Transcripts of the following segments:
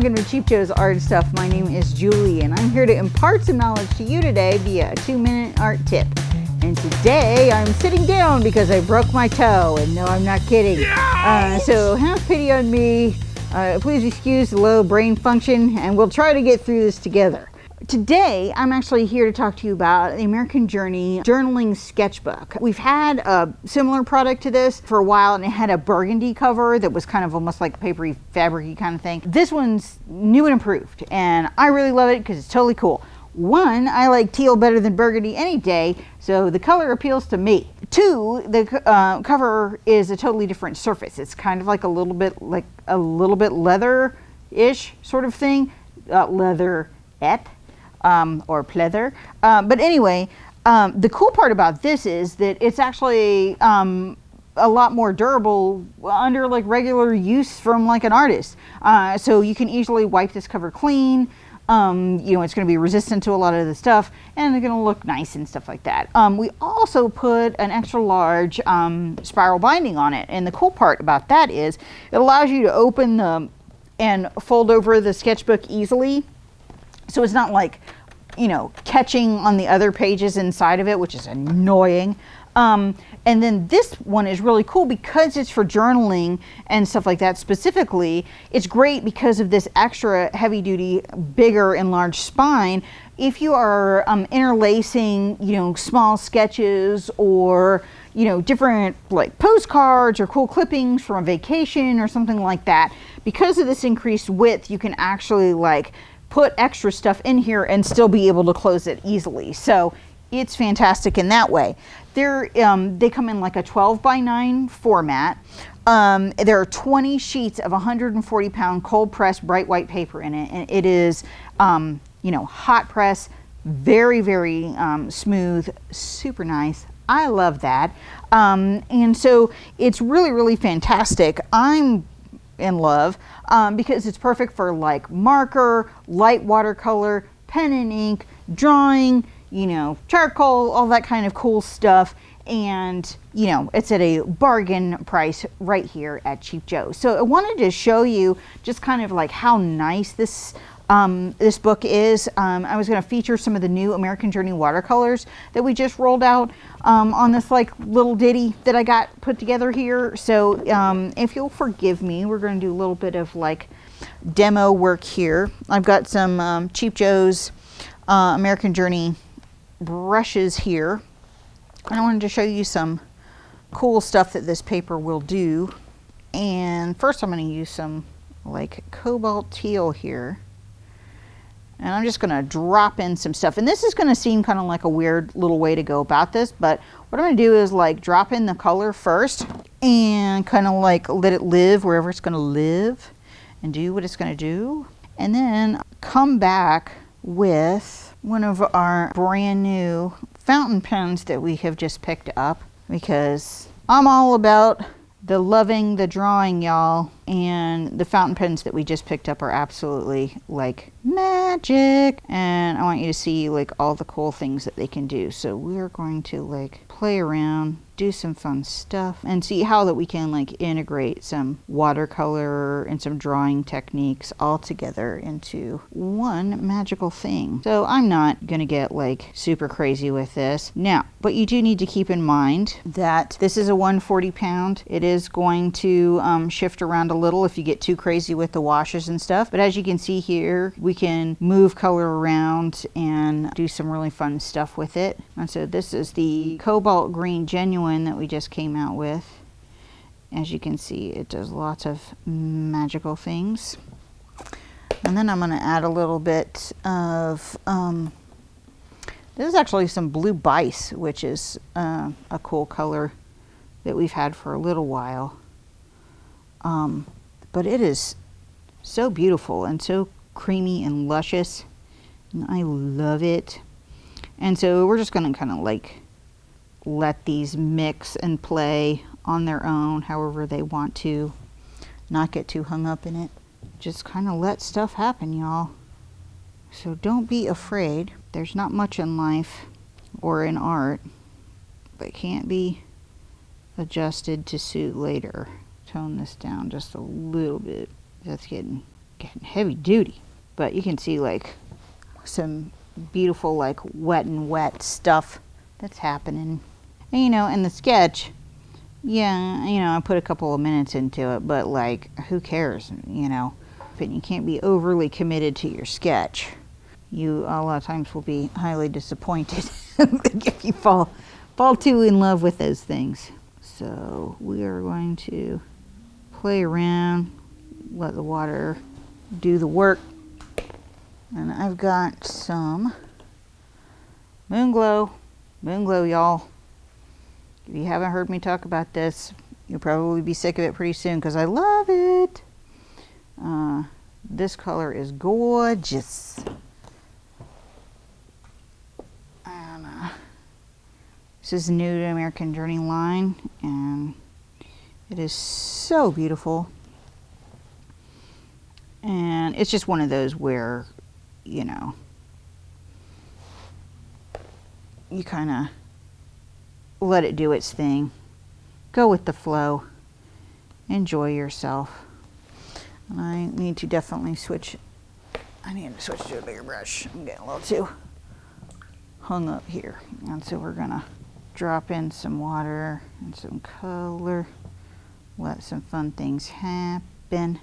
welcome to Cheap Joe's Art and Stuff. My name is Julie and I'm here to impart some knowledge to you today via a 2-minute art tip. And today I'm sitting down because I broke my toe, and no, I'm not kidding. So have pity on me. Please excuse the low brain function, and we'll try to get through this together. Today, I'm actually here to talk to you about the American Journey Journaling Sketchbook. We've had a similar product to this for a while, and it had a burgundy cover that was kind of almost like a papery, fabric-y kind of thing. This one's new and improved, and I really love it because it's totally cool. One, I like teal better than burgundy any day, so the color appeals to me. Two, the cover is a totally different surface. It's kind of like a little bit leather-ish sort of thing. Leatherette. Or pleather. But anyway, the cool part about this is that it's actually a lot more durable under like regular use from like an artist. So you can easily wipe this cover clean. It's going to be resistant to a lot of the stuff, and they're going to look nice and stuff like that. We also put an extra large spiral binding on it, and the cool part about that is it allows you to open and fold over the sketchbook easily. So it's not like, catching on the other pages inside of it, which is annoying. And then this one is really cool because it's for journaling and stuff like that specifically. It's great because of this extra heavy duty, bigger and large spine. If you are interlacing, small sketches or, different like postcards or cool clippings from a vacation or something like that, because of this increased width, you can actually put extra stuff in here and still be able to close it easily. So it's fantastic in that way. They come in like a 12x9 format. There are 20 sheets of 140-pound cold pressed bright white paper in it, and it is hot press, very, very smooth, super nice. I love that. And so it's really, really fantastic. I'm in love because it's perfect for like marker, light watercolor, pen and ink, drawing, charcoal, all that kind of cool stuff. And it's at a bargain price right here at Cheap Joe's. So I wanted to show you just kind of like how nice this book is. I was going to feature some of the new American Journey watercolors that we just rolled out on this little ditty that I got put together here. So if you'll forgive me, we're going to do a little bit of demo work here. I've got some Cheap Joe's American Journey brushes here. And I wanted to show you some cool stuff that this paper will do. And first I'm going to use some Cobalt Teal here. And I'm just going to drop in some stuff. And this is going to seem kind of like a weird little way to go about this, but what I'm going to do is drop in the color first and kind of let it live wherever it's going to live and do what it's going to do. And then come back with one of our brand new fountain pens that we have just picked up, because I'm all about the loving the drawing, y'all, and the fountain pens that we just picked up are absolutely magic, and I want you to see all the cool things that they can do. So we're going to play around, do some fun stuff, and see how that we can integrate some watercolor and some drawing techniques all together into one magical thing. So I'm not gonna get super crazy with this now, but you do need to keep in mind that this is a 140-pound. It is going to shift around a little if you get too crazy with the washes and stuff, but as you can see here, we can move color around and do some really fun stuff with it. And so this is the Cobalt Green Genuine that we just came out with. As you can see, it does lots of magical things. And then I'm going to add a little bit of this is actually some blue bice, which is a cool color that we've had for a little while. But it is so beautiful and so creamy and luscious, and I love it. And so we're just going to kind of let these mix and play on their own however they want to, not get too hung up in it. Just kind of let stuff happen, y'all. So don't be afraid. There's not much in life or in art that can't be adjusted to suit later. Tone this down just a little bit. That's getting getting heavy duty. But you can see like some beautiful like wet and wet stuff that's happening. And you know, in the sketch, yeah, you know, I put a couple of minutes into it, but like, who cares, you know? But you can't be overly committed to your sketch. You a lot of times will be highly disappointed if you fall too in love with those things. So we are going to play around, let the water do the work. And I've got some Moonglow, y'all. If you haven't heard me talk about this, you'll probably be sick of it pretty soon because I love it. This color is gorgeous. And this is new to American Journey line, and it is so beautiful. And it's just one of those where, you know, you kind of let it do its thing. Go with the flow. Enjoy yourself. And I need to definitely switch. I need to switch to a bigger brush. I'm getting a little too hung up here. And so we're going to drop in some water and some color. Let some fun things happen.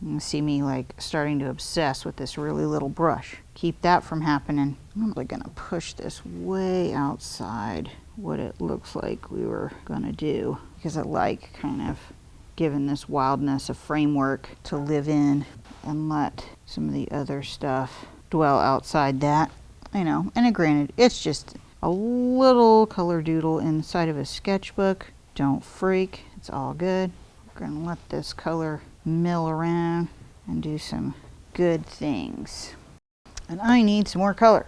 You can see me like starting to obsess with this really little brush. Keep that from happening. I'm really gonna push this way outside what it looks like we were gonna do, because I like kind of giving this wildness a framework to live in and let some of the other stuff dwell outside that, you know. And granted, it's just a little color doodle inside of a sketchbook. Don't freak, it's all good. We're gonna let this color mill around and do some good things. And I need some more color.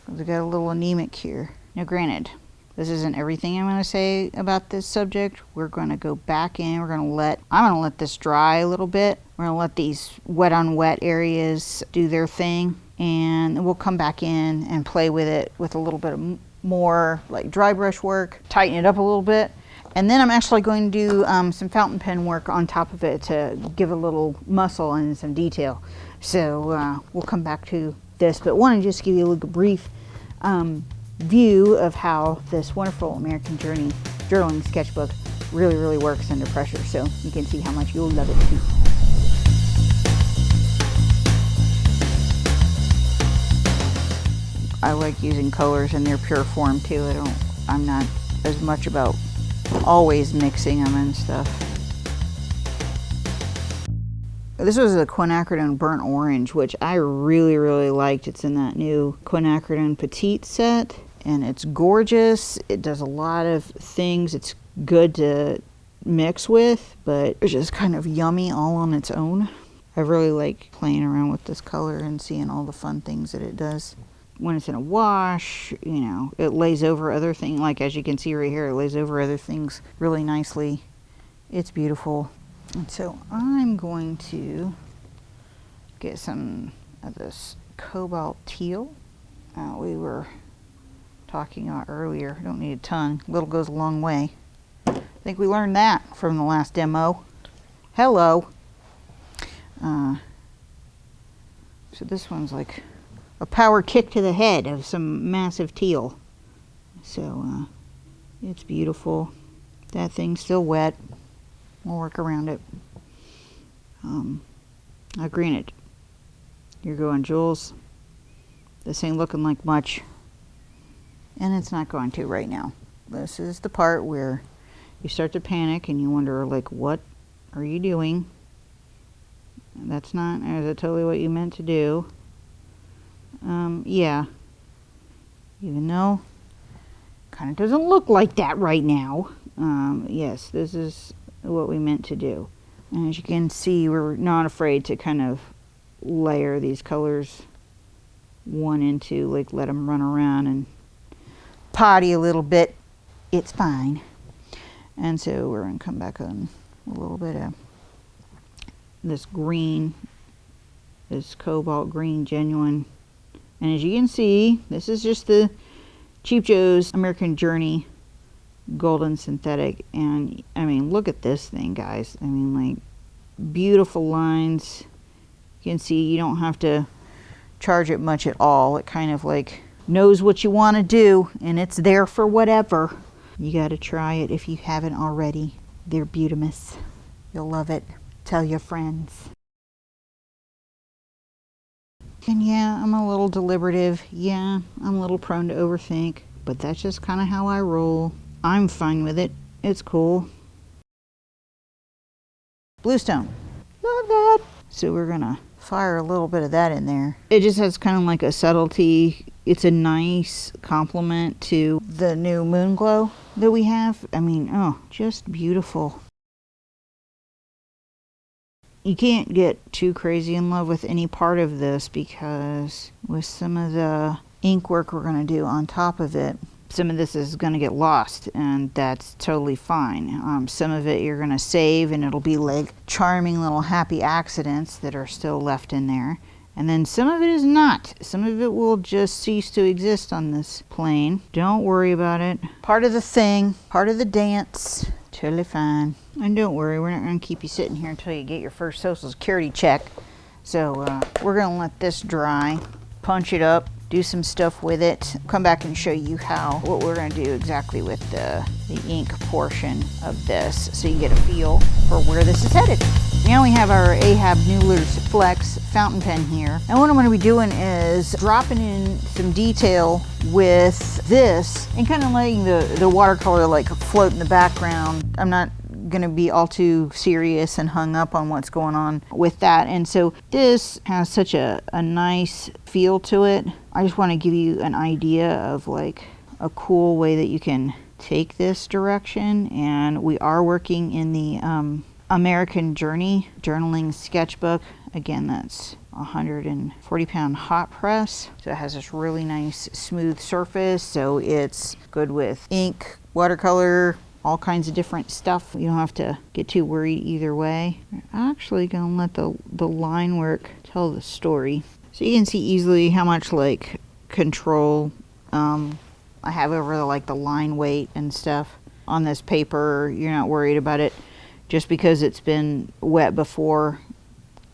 I got a little anemic here. Now granted, this isn't everything I'm going to say about this subject. We're going to go back in. I'm going to let this dry a little bit. We're going to let these wet on wet areas do their thing. And we'll come back in and play with it with a little bit of more like dry brush work. Tighten it up a little bit. And then I'm actually going to do some fountain pen work on top of it to give a little muscle and some detail. So we'll come back to this, but want to just give you a little brief view of how this wonderful American Journey Journaling Sketchbook really, really works under pressure. So you can see how much you'll love it too. I like using colors in their pure form too. I'm not as much about always mixing them and stuff. This was a Quinacridone Burnt Orange, which I really, really liked. It's in that new Quinacridone Petite set, and it's gorgeous. It does a lot of things. It's good to mix with, but it's just kind of yummy all on its own. I really like playing around with this color and seeing all the fun things that it does. When it's in a wash, you know, it lays over other things. Like as you can see right here, it lays over other things really nicely. It's beautiful. And so I'm going to get some of this Cobalt Teal we were talking about earlier. Don't need a ton. Little goes a long way. I think we learned that from the last demo. Hello. So this one's like a power kick to the head of some massive teal. So it's beautiful. That thing's still wet. We'll work around it. Granted, you're going, Jules, this ain't looking like much. And it's not going to right now. This is the part where you start to panic and you wonder, like, what are you doing? That's not, is it totally what you meant to do? Yeah. Even though kind of doesn't look like that right now. Yes, this is what we meant to do. And as you can see, we're not afraid to kind of layer these colors one into, like, let them run around and potty a little bit. It's fine. And so we're going to come back on a little bit of this green, this cobalt green genuine. And as you can see, this is just the Cheap Joe's American Journey Golden Synthetic. And I mean, look at this thing, guys. I mean, like, beautiful lines. You can see you don't have to charge it much at all. It kind of like knows what you want to do, and it's there for whatever. You got to try it if you haven't already. They're beautimous. You'll love it. Tell your friends. And yeah, I'm a little deliberative. Yeah, I'm a little prone to overthink, but that's just kind of how I roll. I'm fine with it. It's cool. Bluestone. Love that. So we're gonna fire a little bit of that in there. It just has kind of like a subtlety. It's a nice complement to the new Moonglow that we have. I mean, oh, just beautiful. You can't get too crazy in love with any part of this, because with some of the ink work we're going to do on top of it, some of this is going to get lost, and that's totally fine. Some of it you're going to save, and it'll be like charming little happy accidents that are still left in there. And then some of it is not. Some of it will just cease to exist on this plane. Don't worry about it. Part of the thing, part of the dance. Totally fine. And don't worry, we're not going to keep you sitting here until you get your first Social Security check. So we're going to let this dry, punch it up, do some stuff with it, come back and show you what we're going to do exactly with the ink portion of this, so you get a feel for where this is headed. Now we have our Ahab Noodler's Flex fountain pen here, and what I'm going to be doing is dropping in some detail with this and kind of letting the watercolor like float in the background. I'm not going to be all too serious and hung up on what's going on with that, and so this has such a nice feel to it. I just want to give you an idea of like a cool way that you can take this direction, and we are working in the American Journey Journaling Sketchbook. Again, that's 140-pound hot press, so it has this really nice smooth surface, so it's good with ink, watercolor, all kinds of different stuff. You don't have to get too worried either way. I'm actually gonna let the line work tell the story, so you can see easily how much like control I have over the line weight and stuff on this paper. You're not worried about it just because it's been wet before,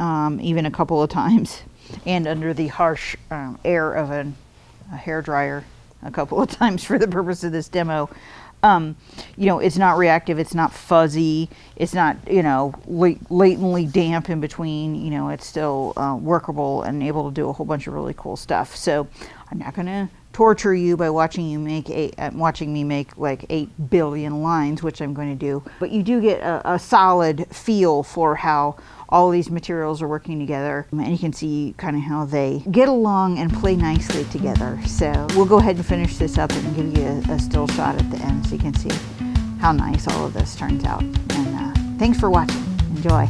even a couple of times, and under the harsh air of a hair dryer a couple of times for the purpose of this demo. You know, it's not reactive, it's not fuzzy, it's not, you know, latently damp in between. You know, it's still workable and able to do a whole bunch of really cool stuff. So I'm not gonna torture you by watching me make like 8 billion lines, which I'm going to do, but you do get a solid feel for how all these materials are working together, and you can see kind of how they get along and play nicely together. So we'll go ahead and finish this up and give you a still shot at the end so you can see how nice all of this turns out. And thanks for watching. Enjoy.